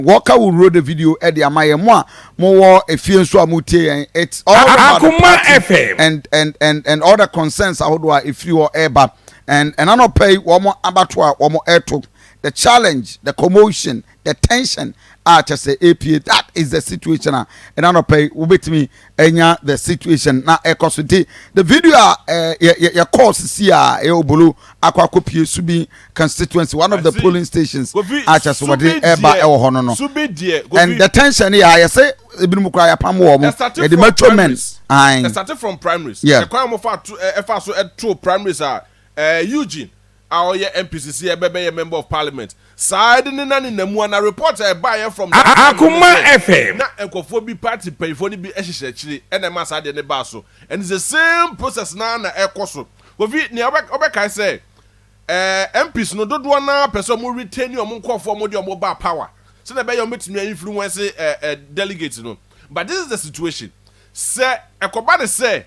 Walker will roll the video at the Amaya Moa, more a few so amute. It's all about the party and other concerns. How do I if you are ever and I don't pay one more abattoir, one more air to the challenge, the commotion, the tension. I just say APA. That is the situation, and I don't pay. With me, the situation now. The video, your course is here. Eobulu, Akwakopi, Subin Constituency, one of the polling stations. I just want to and the tension here. I say, Ibnukaya Pamu, the metro men. I started from primaries. Yeah, the crime of two primaries are Eugene. Our MPCC, a member of parliament. Side in the Muana reporter, a buyer from Akoma FM. Na Ecophobia party pay for the be actually, and a mass in the basso. And it's the same process now na Ecoso. But we near I say, MPs no don't want now person will retain your monk for mobile power. So the bay meet me influence delegates. But this is the situation. Say, Ecobani say,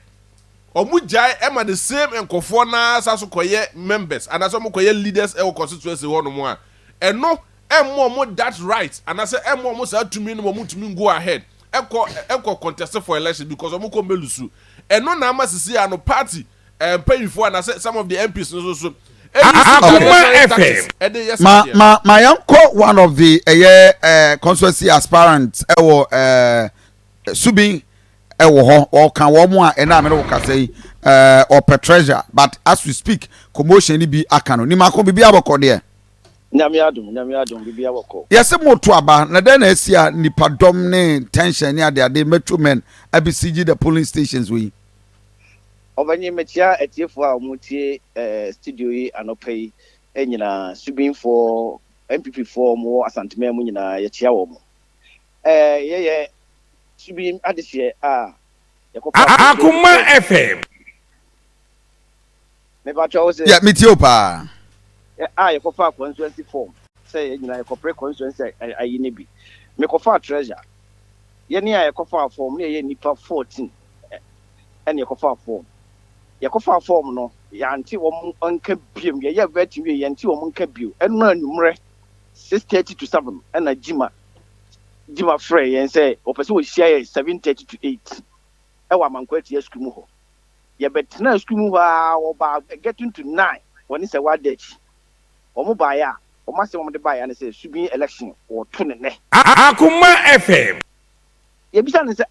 Omujai Emma the same and Kofona Sasokoye members and as Omokoye leaders of constituency one more. And no, more that right. And I say more said to me no to me go ahead. Eko contest for election because Omoko Melusu. And no nama see no party paying for and I said some of the MPs also. My uncle, one of the constituency aspirants, Subin. Or can one more and I'm not say or per treasure, but as we speak, commotion be akano. Ni mako bibi aboko there. Nyamiadum bibi aboko. Yes, more to aba. Na then esia nipa domne tension near the metro men. ABCG the polling stations we. Obanye metia etiefo a mutie studio yi anopay enyina Subin for MPP for mo asanteme mu nyina ye chia wo mo. Ye Subin adishye Akoma FM. Me ba cho say yeah me too pa. You kofa constituency form. Say you know corporate constituency ayi ne bi. Me kofa treasure. Ye ne ya kofa form ne ye nipa 14. And ye kofa form. Ye kofa form no ya anti wo nka biem ye vet we ye anti wo nka bio. Enu anumre 6:30 to 7 and a Jima Frey and say, Opposite will share 7:30 to 8. Ewa mankweti ya skumu ho. Ya betina skumu ho ba getting to 9 when it's a word ditch. Omo baya, o must want to buy and say Subin election or tunene. Akoma FM. Ye bisa say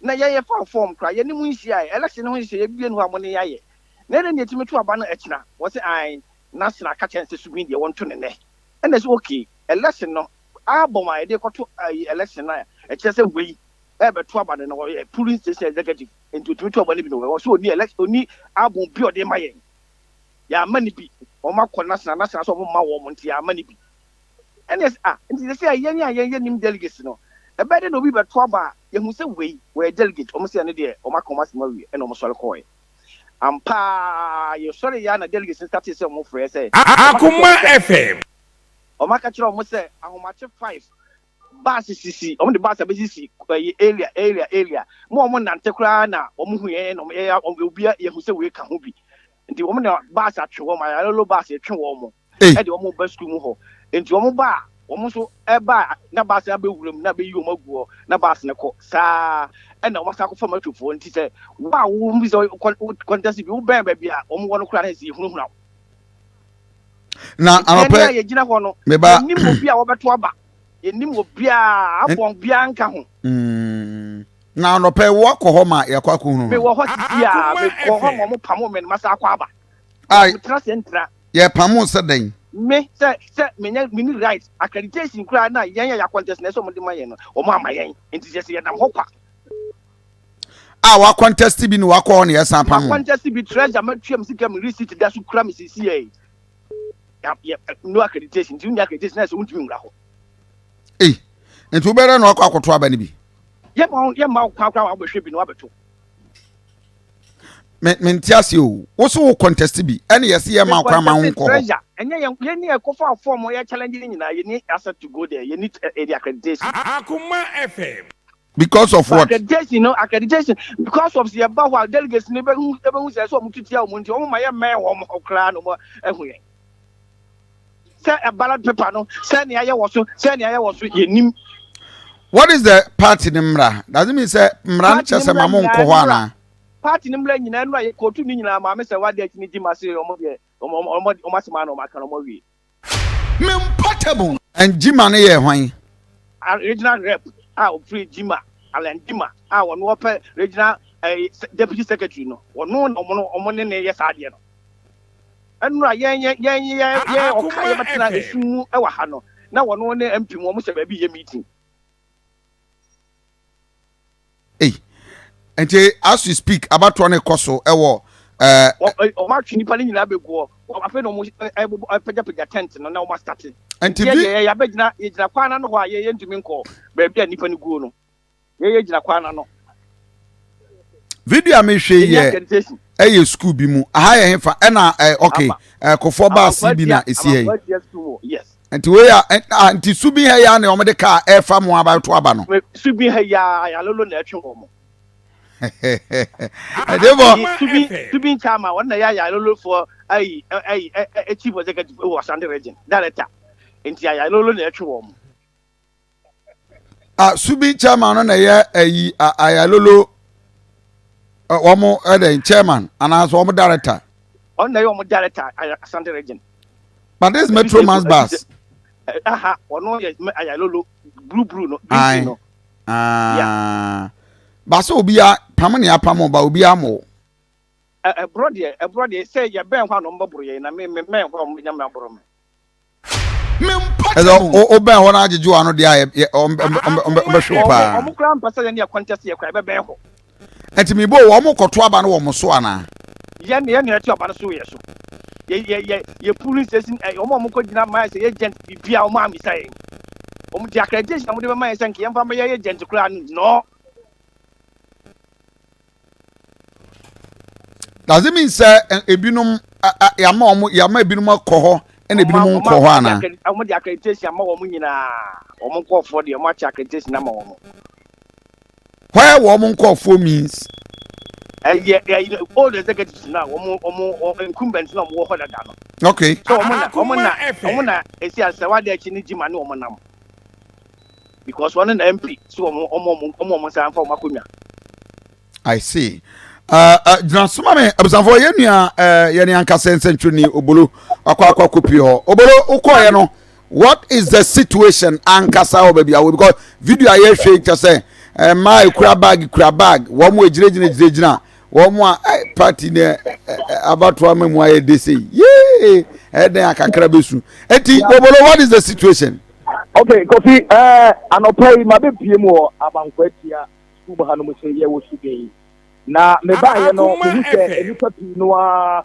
na ye form cry ye ni mu nhia election ho nhia ye bie no amone yaye. Na den yetime to aba no echina. Wo say ai national catch and say Subin dey want tunene. And that's okay. Election no Aboma, they got to election. I just say, we ever trouble and a polling station executive into 2 so near election, only Abu Pure de Mayen. Ya money be, or my national of my woman, ya money be. And yes, and they say, young delegates, no. A better no be but trouble, you must say, we were delegate, almost an idea, or my commerce Murray, and almost all coin. You're sorry, Yana delegates started some more for say. Akoma FM. Omakachi almost say, how much 5 bus CC, on the bus CC area. More than Tekrana, or Muhe, or will be a who say we can be. And the woman bus at my little bus at Chwomo, and the woman bus school, and the woman bar, almost a bar, Nabasa room, Nabi Yumogo, Nabasnako, sa, and I was from a phone. And he said, wow, we saw contest you, baby, on 1 o'clock. Na anope meba nimu bia wo beto aba nimu bia afon bia nka ho na anope wo akọ ma yakwa ko hunu me wo ho sia me ko ho mo pamo me masa akọ aba ai tra sentra ye pamo se den me se menya mini right accreditation kura na yen ya contest na so mo de mayen no o mo amayen enti se ye nam ho kwa wa contest bi ni wakọ na yesan pamo contest bi treasure ma tuam sika me receipt da so kura me sisi no accreditation junior accreditation na so untumi ngura ho nti ubere na akoto aba ni bi ye ma kwa wa behwe bi no abeto mentiase o wo so contest bi ene yesi ye ma kwa ma nko enye ye ni ekofa form ye challenge ni nyina ye ni asset to go there ye need the accreditation Akoma FM because of what accreditation because of the about delegates ni be hu say so mututia o munti o ma ye men wo okra no mo ehu ye say a ballot paper no say ne aye wo so yenim. What is the party nimra? Does it mean say mran chese mamo nko ho ana? Party nimra nyina no aye kotu ni nyina ma me say wade akini di mase omo de omo asema na omo kan omo wi. Me portable. And Jima ne ye hwan? Regional rep free Jima Alan Jima wono ope regional deputy secretary no wono omo ne ye saade no. Enura ye okaye betena esu e wa ha no na wono ne MP mo mo se ba bi ye meeting. Hey, and as we speak about one koso ewo o ma twini pa ni nyina begu o afa no mo pega tent no na o ma start and ya begina ye gina kwana no ho ye ntumi nko ba bia nipa ni guo no ye gina kwana no video me hwe ye school bi mu aha ye hefa na okay kofo ba si bi na esi he yes anti we ya anti Subin he ya na o me de ka fa mo aba to aba no Subin he ya lolo na atwe mo Subin chama wona ya lolo for chief executive o Asante region director enti ya lolo na atwe mo Subin chama no na ye ayalolo omo chairman and as omo director on na omo director Asante region. But this Metro Mass bus. Ono ye ayalolo blue no green no. Basa obi a pamani apamo ba obi amo. Brother say ye ben kwa no mbobro ye na me kwa nyam abro me. Ezo o ben ho na ajeju ano dia ombe shopa. Omo kra mpasa ye na contest ye kwa be ben ho. Enti mi bo wo mo koto aba no wo mo so ana. Ye na ati aba no so ye so. Ye police station omo ko gina ma say agent bibia omo amisa ye. Omo di accreditation omo de ma ye sanke ye mfa ma ye agent kra no. Does it mean say ebinum yama ebinum akoho and ebinum nko ho ana? Omo di accreditation ma omo nyina omo ko for de omo accreditation na ma omo. Where woman call for means all the executives now incumbents no mo hoda da no. Okay. So omo na esi asa wade achi ni Jima ne omo nam. Because one an MP so omo san fa makonya. I see. Suma me absanfo ye nua ye ne anka sensentuni obolo akwa kopi ho. Obolo ukoye no. What is the situation ankasa obabi awo because video aye hwe just say my kura bag wo mo ejirejina wo mo party ne about wa memu aye dey say yeah eden akakra besu enti obolo what is the situation? Okay kofi anopai mabe piem wo abankwatia school ha no mo say ye wo Subin na me ba ye no mo say enipa pi no a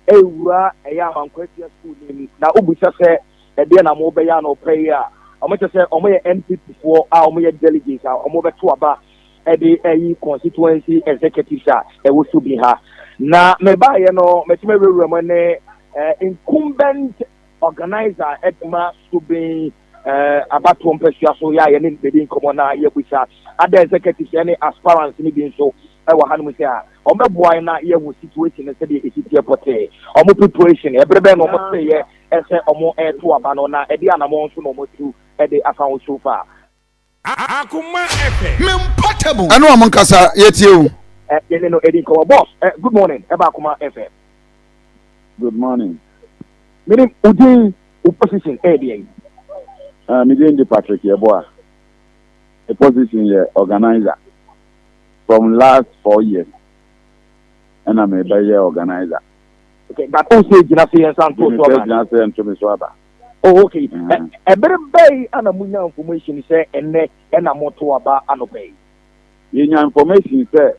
ewura eya abankwatia school ni na obusa say ede na mo be ya no pai a omo say omo ye NPP for a omo ye delegates a omo be to aba e constituency executives a e wo Subin ha na me ba ye no me ti me wura mo ne incumbent organizer edma Subin abato mpesua so ya ye ne bedi nkomo na ye busa ada executives ne aspirants ni bi so e wa hanu se a omo boy na ye wo situation se de ekitie pote omo preparation e brebe no omo se ye ese omo to aba no na e de anamo so no omo tu e de afa wo so fa Akoma FM Me portable anu am nkasa yetie o ye no edi ko boss good morning e ba Akoma FM. Good morning. Meaning udi opposition area Mijin Patrick Yeboah, a position here organizer from last 4 years, and I'm a better organizer. Okay, but also Jinafi and Santo. Oh, okay. A better bay and a munya information say and a moto about an obey. In your information, say,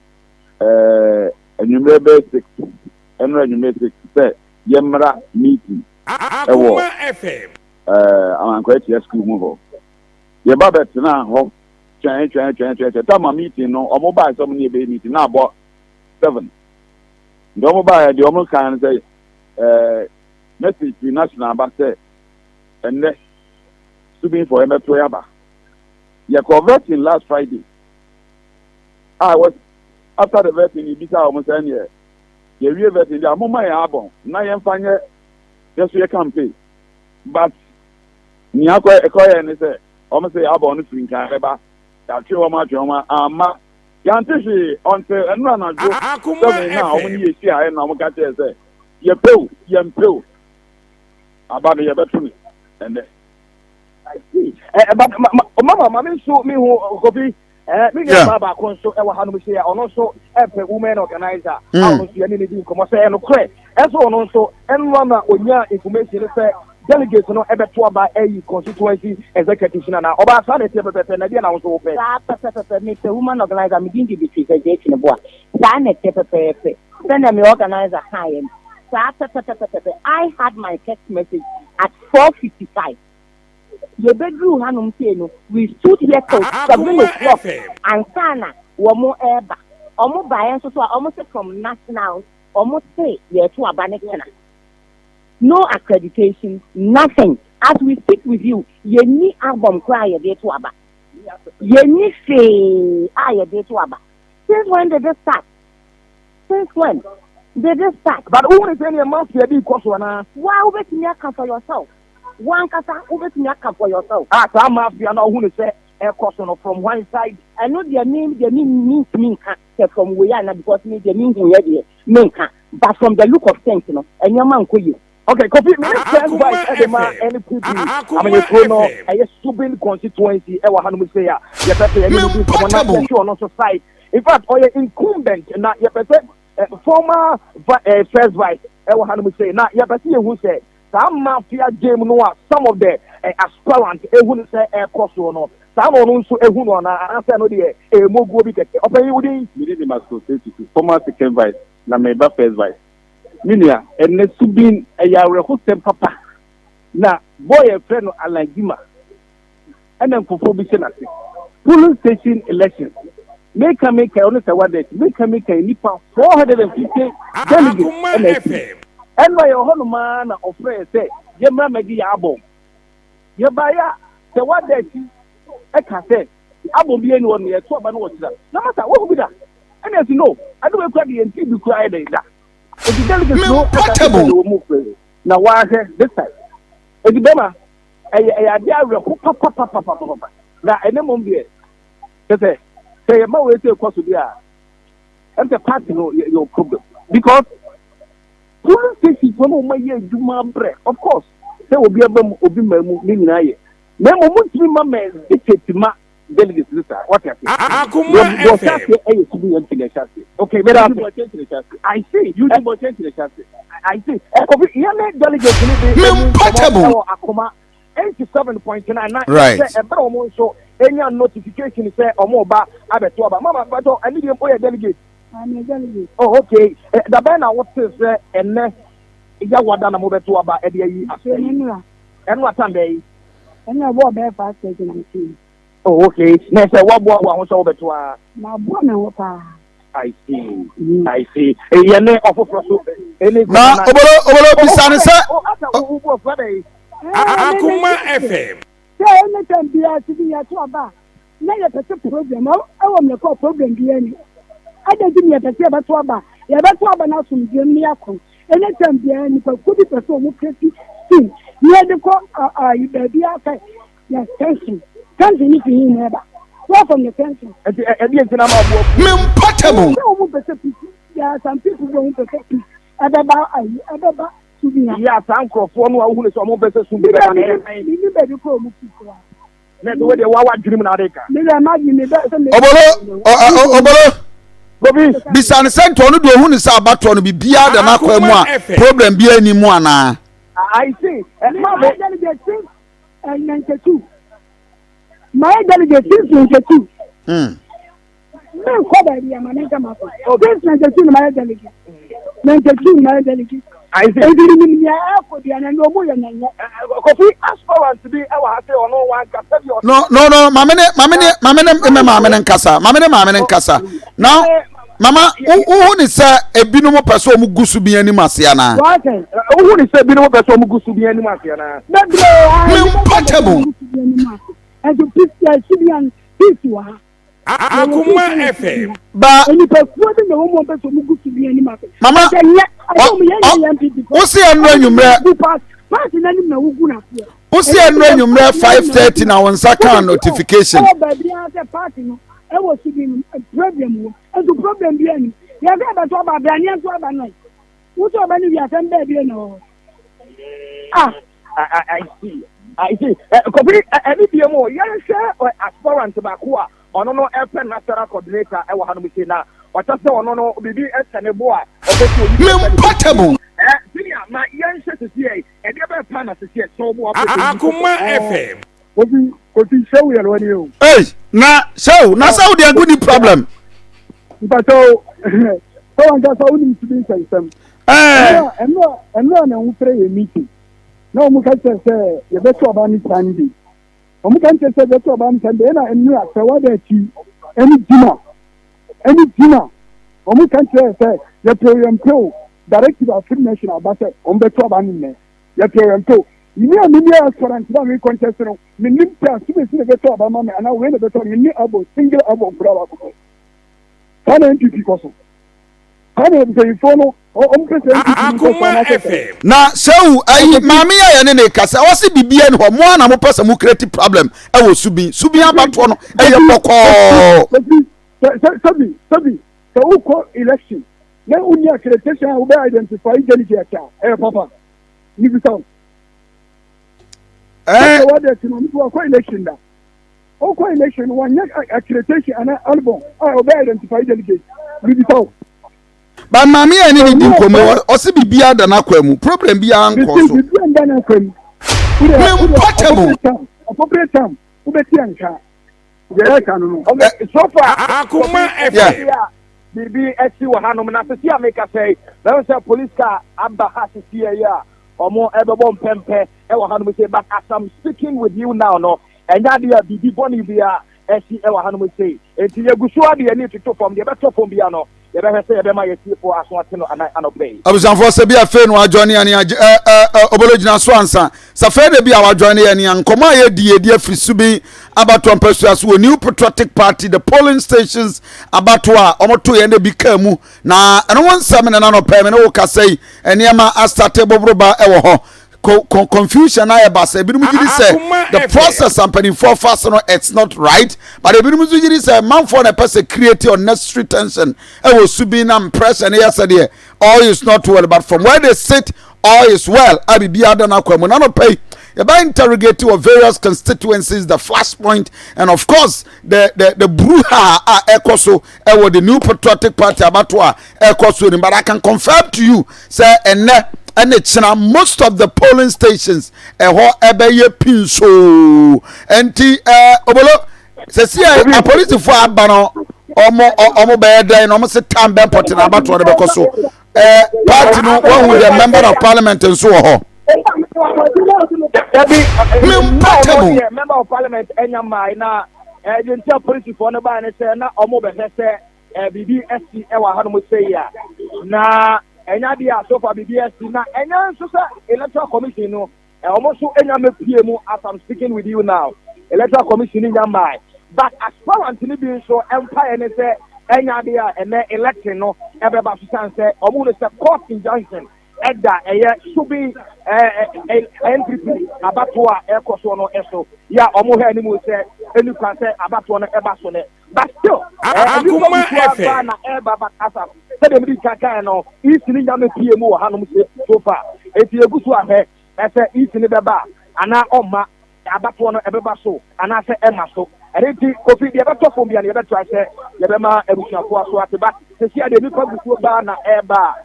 and you may be 6 and you may 6 say, Yemra meeting. Akoma FM. I'm quite a school move. Your Baba now, change, Tama meeting, no, or mobile, so many baby meeting now, about 7. The mobile, the almost can say, message to national, but say, and next, Subin for him at Toyaba. You converting last Friday. I was after the vetting, you beat almost any year. You real vetting, the moment I have, now I'm finding just your campaign. but Niako Ecoya and say, almost say, I'm on the swing canaba. That's your much, ama. Yantishi on the and run on now when you see I know what I say. You pill. About the other and I see. But Mama, Mammy showed me who copy. Me get Baba Conso, Ewa Hanusia, and also a woman organizer. I don't see anything come say no credit. And so on also, and one on your information is delegates no ever to about a constituency executive now. About Sunday, and again, I was open. Make the woman organizer, me didn't be presentation of what. Send me organizer high. I had my text message at 4:55. The bedroom Hanum Piano, we stood here till 7 o'clock and Sana, one more ever. Almost by answer to almost from national, almost say, yeah, to a banana. No accreditation, nothing. As we speak with you, you need album cry a day to Abba. You need say, I a day to Abba. Since when did this start? Since when? Did this start? But who is any amount to be cost one? Why would you come for yourself? One kasa over to come for yourself. Some mafia know who say a question from one side. I know their name means from Wayana because me they mean Minka. But from the look of things, and your man could you. Okay, copy me. Any people. I mean, you know, a Subin constituency. Ewa Hanu say ya. You better on also side. In fact, or your incumbent, not your former first vice. Ewa Hanu say, not your who say. Some mafia game no some of the aspirant ehun say e koso no some onu nso ehun no na answer no de e moguo bi keke open you dey me dey master state former second vice na me ba first vice minia enne Subin ya rehotem papa na boy e friend no alagima enen kofo bi se na se polling station elections make only say what that make nipa 450 delegates and my own man of friends say, Yamma Magi Abo. Yabaya, the one that I can say, Abo be anyone near 12 and what's that? No matter what will be that. And as you know, I don't cry the NT to cry that. If the delegates know, now why this time? If the Bema, I dare now, and then won't be it. Say, a more way to cross the air. And the party know your problem. Because polling station for no my year Juma bread. Of course, there will be a obi memu. Memo mutimi mama dictate ma delegates this. What I say? Akoma FM. Okay, but I see. You do more change the chassis. I see. Yale delegates Akoma 87.99. Right. So any notification say omoba abetuaba. Mama, but I need a delegate. I'm a delegate. Oh, okay. The banner what says and ya wada na mobeto aba e dey yi. And what time dey? And I walk back fast taking. Oh, okay. Na say what boy won so beto a. Na boy na what I see. I see. E ye ne ofofro so. Na obolo bisane say. Akoma FM. Say anytime be a to be a to aba. Na ye pese program. I want me call program be any. I don't give me a pese ba to aba. Ya ba to aba na sum die mi akon. Anytime be any could be person who pretty thing. You the call you baby after yes tension. Tension if you never. What from the tension? And the portable. Yeah, some people don't protect peace. About to be yeah, thank you for no who is almost better to be let the way the Wawa dream na deka. Obolo. Bobi bisane sento no do hu ni sa abato no bibia da na kwa mu a problem bi ani mu ana. I see. My delegate since 92. My delegate since 92. No cover the American market. Oh, since 92 my delegate. 92 my delegate. I see. Kofi aspirant to be our say on no one can tell you. No, mamene nkasa. Now, mama, who ni say ebinu mo person mu gusu bi ani masia na. Who ni say ebinu mo person mu gusu bi ani masia na. Portable. And the Christian peace Akoma FM. Ba any person no person mu gusu bi ani masia. Mama, o se anu anwumre. Party na nim na wugu na so. Who see enwumre 5:30 na won saka notification. Oh baby ase party no. E wo Subin problem wo. Ezo problem bi ani. Ya ga ba to ba bra ni so ba no. Wo to ba ni wi asem ba bi no. I see. Kobi any bi mo yan share aspirant ba ko a ono no FN national coordinator e wo hanom se na o ta se ono no bibi esenebo a o be to Portable. Senior ma yan share to see e de be pa na se so bo Akoma FM. Kofi show ya lo ni o. Hey, na show dey good problem. But so I'm just only to be some. I'm not na pray a meeting. No mu kan say you better about me Sunday. Omu kan say better about Sunday na enu asewa da chi any dinner. Omu kan say the program pro directive of national budget on better about me. The program pro you know me aspirant na we contest no me nim ta so be better about me and I we better me abo single abo flower ko. Kana NPP koso. Kana be phone Akoma FM. Na show ayi mama ya ne kasa wose bibia ne ho mo na mo pesa mo create problem e wo Subin abato no e ye poko. Sabi so uko election na unya accreditation we identify delegate papa ni bisaw what that no uko election da uko election one accreditation ana album we identify delegate ni bisaw. Ba mama ya ni di komo o se bibia da na kwamu problem bia anko so. Bibia da na kwamu. Appropriate time. Ubeti anka. Jere kanu no. So far Akoma FM. Bibi eti wa hanom na se sia make say na say police car aba ha se sia ya omo ebebo mpempe e wa hanom say but as I'm speaking with you now no enya dia bibi boni bia esi e wa hanom say enti yegusu ade ani to from the better from bia no ye be say ye be ma yesi for aso ate no anobey abusanfo se bia fe no adwone ani obologina so ansa sa fe de bia wadwone ani ankoma ye die afri Subin abato ampesu aso new patriotic party the polling stations abato a omoto ye na bi ka mu na eno won sam na no pɛ me no ka sei eniema astarte bobroba e wo ho confusion na yebasa ebirum gidi say the process and penny for fast no it's not right but ebirum gidi say man for na person create unnecessary tension e wo Subin am pressure na yesterday all is not well but from where they sit all is well abibia da na kwamu na no pay by interrogating of various constituencies the flashpoint and of course the brouhaha ekoso e wo the new patriotic party abato a ekoso but I can confirm to you say and it's most of the polling stations ho ebeye pinso enti obolo se see a police for abano omo be dan omo se tambe important abato de bekoso party no one with a member of parliament and so ho member of parliament enyama na the police for no ba ne say na omo be say bibi SC e wa hanu mo say ya na enya dia so far BBS na enya so say electoral commission no almost so enya me pie mu as I'm speaking with you now electoral commission nya mai but as far as ni bi so empire ne say enya dia ene election no e be ba so say omo no say court injunction edda eye Subin NPP abatwa ekoso no eso ya omo he ni mu say enu kan say abatwa no eba so ne but still Akoma FM na eba but asap say dem di kaka no isini nya me pie mu hanom so far eti egusu ahe ese isini beba ana oma abatwa no ebeba so ana say ema so eti kofi de beto fo bia ne beto ase ye be ma ebusuafo aso ate ba se sia de nipa gusu ba na eba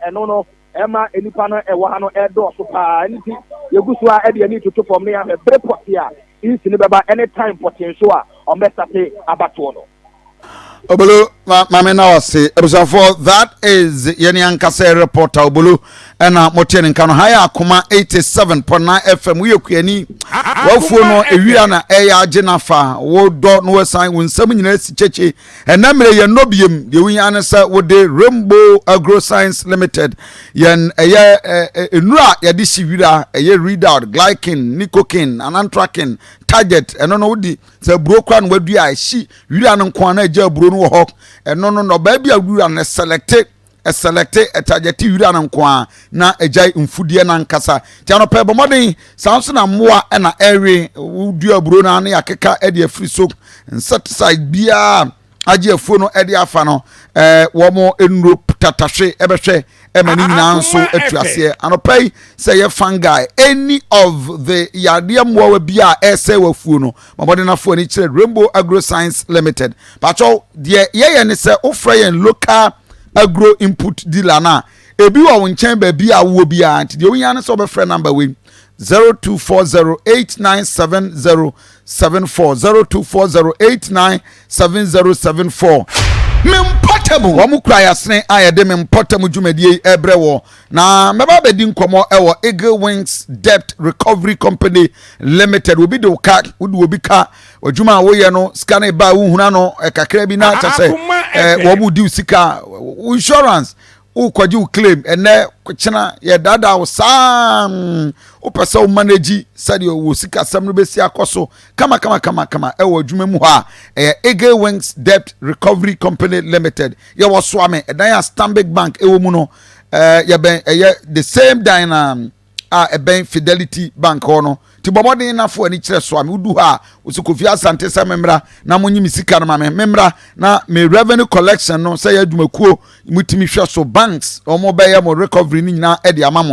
eno no ema enipa no ewa ha no edo so pa nti yegusu a ede ani tutu fom ne ya me brepot ya isini beba anytime potential a o mesate abato no obolo mama na wase ebusanfo that is yeni ankasa reporter obolo na motieni nka no haya Akoma 87.9 FM we kuani wafuo no ewia na eya agena fa wo do no wesan wonsam nyina si cheche enamre ye nobiem de wi anasa wo de Rainbow Agro Science Limited yen eye enura ye de siwira eye readout glycine nicotine ananthraquine target eno no wodi se brokwa no wadua ahyi wira no nko na agya bro no ho eno no no ba bia wira no select select a target wura na nko na ejai mfudie na nkasa ti anope bomodin sanso na moa na ewe udu aburo na na yakeka e de free soap insecticide bia age afuo no e de afa no wo mo enuro tatahwe ebehwe emani nyina nso atuase anope say ye fungi any of the yade moa bia ese wafuo no bomodin na fo ni kire Rainbow Agro Science Limited pacho de ye ne se ofra ye local agro input dealer na ebi wa wonchen ba bi awo bi anti de wonya ne so be frɛ number we 0240897074 0240897074 memportable wo mu kura yasne ayede memportable dwumadie ebre wo na meba bedi nkomo ewo Eagle Wings Debt Recovery Company Limited obi de ka wodi obi ka adwuma wo ye no scan ba wo huna no kakra bi na chase wo mu di sika insurance o kwaji o claim ene kwchena ye dada wo sam o pesa o manage sade wo sika sam no besi akoso kama ewo adwuma mu ha Eagle Wings Debt Recovery Company Limited ye wo so ame edan Stanbic Bank ewo mu no ye ben the same dynam ben Fidelity Bank hono ti bomodin na fo ani kire so ame udu ha usikofi asante sa memra na monyi misika na memra na me revenue collection no say adwumakuo mutimi hwe so banks omo be ye mo recovery ni nyina e de amamo